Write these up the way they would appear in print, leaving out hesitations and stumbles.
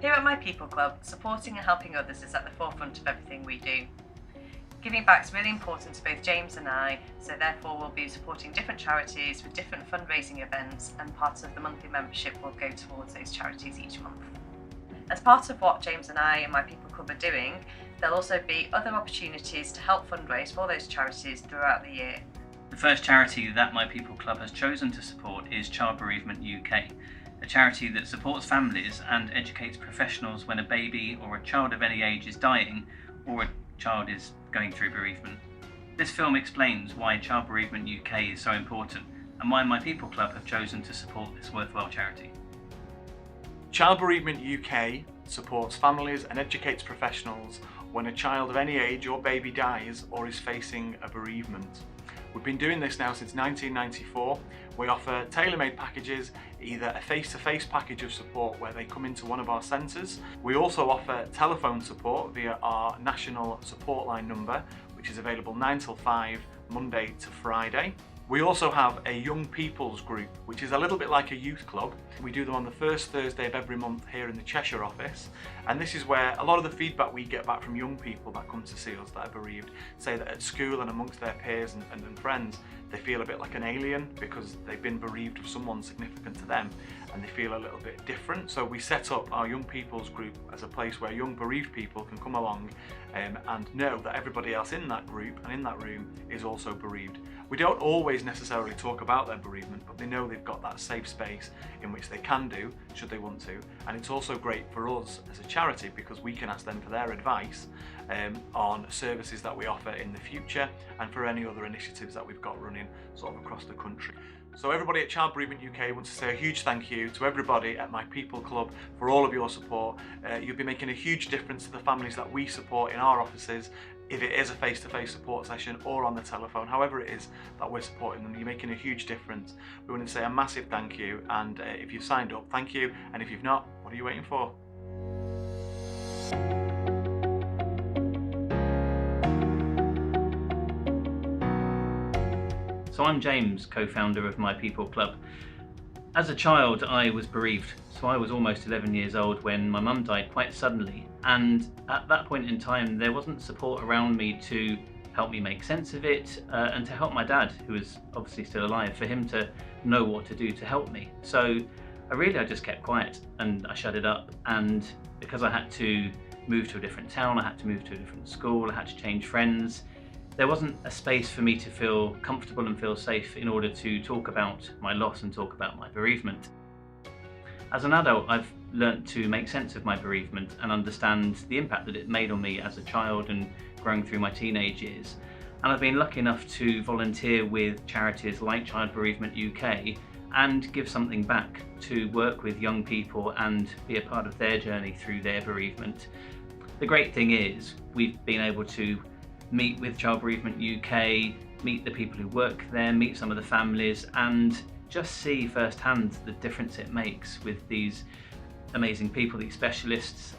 Here at My People Club, supporting and helping others is at the forefront of everything we do. Giving back is really important to both James and I, so therefore we'll be supporting different charities with different fundraising events, and part of the monthly membership will go towards those charities each month. As part of what James and I and My People Club are doing, there'll also be other opportunities to help fundraise for those charities throughout the year. The first charity that My People Club has chosen to support is Child Bereavement UK, a charity that supports families and educates professionals when a baby or a child of any age is dying or a child is going through bereavement. This film explains why Child Bereavement UK is so important and why My People Club have chosen to support this worthwhile charity. Child Bereavement UK supports families and educates professionals when a child of any age or baby dies or is facing a bereavement. We've been doing this now since 1994. We offer tailor-made packages, either a face-to-face package of support where they come into one of our centres. We also offer telephone support via our national support line number, which is available 9 till 5, Monday to Friday. We also have a young people's group, which is a little bit like a youth club. We do them on the first Thursday of every month here in the Cheshire office. And this is where a lot of the feedback we get back from young people that come to see us that are bereaved say that at school and amongst their peers and friends, they feel a bit like an alien because they've been bereaved of someone significant to them and they feel a little bit different. So we set up our young people's group as a place where young bereaved people can come along and know that everybody else in that group and in that room is also bereaved. We don't always necessarily talk about their bereavement, but they know they've got that safe space in which they can do, should they want to. And it's also great for us as a charity because we can ask them for their advice on services that we offer in the future and for any other initiatives that we've got running sort of across the country. So everybody at Child Bereavement UK wants to say a huge thank you to everybody at My People Club for all of your support. You'll be making a huge difference to the families that we support in our offices, if it is a face-to-face support session or on the telephone, however it is that we're supporting them, you're making a huge difference. We want to say a massive thank you, and if you've signed up, thank you, and if you've not, what are you waiting for? So I'm James, co-founder of My People Club. As a child, I was bereaved, so I was almost 11 years old when my mum died quite suddenly, and at that point in time there wasn't support around me to help me make sense of it and to help my dad, who was obviously still alive, for him to know what to do to help me. So I just kept quiet and I shut it up, and because I had to move to a different town, I had to move to a different school, I had to change friends, there wasn't a space for me to feel comfortable and feel safe in order to talk about my loss and talk about my bereavement. As an adult, I've learnt to make sense of my bereavement and understand the impact that it made on me as a child and growing through my teenage years. And I've been lucky enough to volunteer with charities like Child Bereavement UK and give something back, to work with young people and be a part of their journey through their bereavement. The great thing is we've been able to meet with Child Bereavement UK, meet the people who work there, meet some of the families, and just see firsthand the difference it makes with these amazing people, these specialists,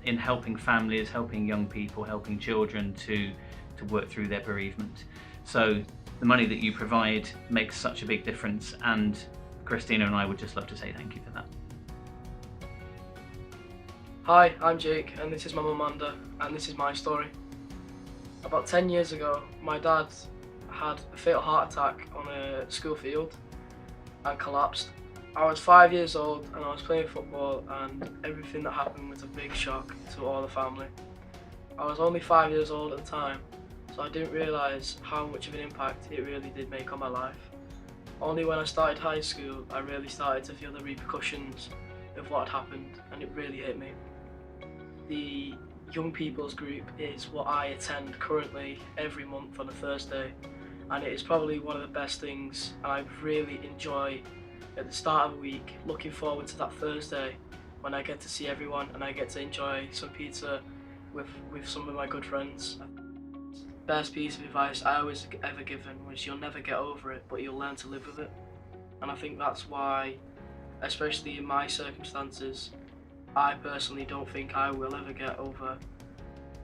in helping families, helping young people, helping children to work through their bereavement. So the money that you provide makes such a big difference, and Christina and I would just love to say thank you for that. Hi, I'm Jake, and this is my mum Amanda, and this is my story. About 10 years ago, my dad had a fatal heart attack on a school field and collapsed. I was 5 years old and I was playing football, and everything that happened was a big shock to all the family. I was only 5 years old at the time, so I didn't realise how much of an impact it really did make on my life. Only when I started high school, I really started to feel the repercussions of what had happened, and it really hit me. The Young People's Group is what I attend currently every month on a Thursday, and it is probably one of the best things. I really enjoy at the start of the week looking forward to that Thursday when I get to see everyone and I get to enjoy some pizza with some of my good friends. Best piece of advice I was ever given was you'll never get over it, but you'll learn to live with it. And I think that's why, especially in my circumstances, I personally don't think I will ever get over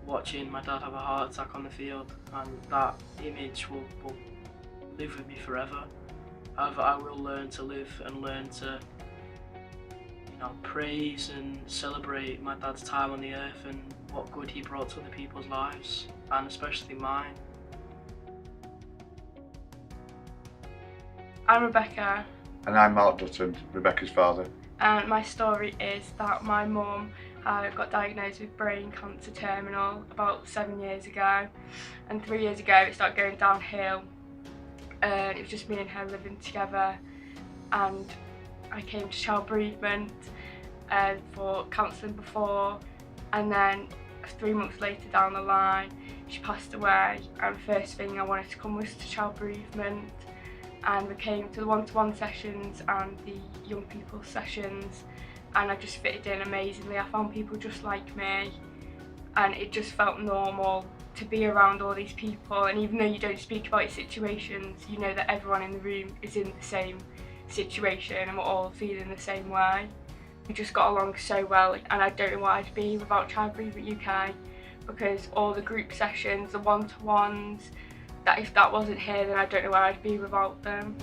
watching my dad have a heart attack on the field, and that image will live with me forever. However, I will learn to live and learn to, praise and celebrate my dad's time on the earth and what good he brought to other people's lives, and especially mine. I'm Rebecca. And I'm Mark Dutton, Rebecca's father. And my story is that my mum got diagnosed with brain cancer terminal about 7 years ago, and 3 years ago it started going downhill. It was just me and her living together, and I came to Child Bereavement for counselling before, and then 3 months later down the line she passed away, and the first thing I wanted to come was to Child Bereavement. And we came to the one-to-one sessions and the young people sessions, and I just fitted in amazingly. I found people just like me, and it just felt normal to be around all these people, and even though you don't speak about your situations, you know that everyone in the room is in the same situation and we're all feeling the same way. We just got along so well, and I don't know what I'd be without Child Bereavement UK, because all the group sessions, the one-to-ones, that if that wasn't here, then I don't know where I'd be without them.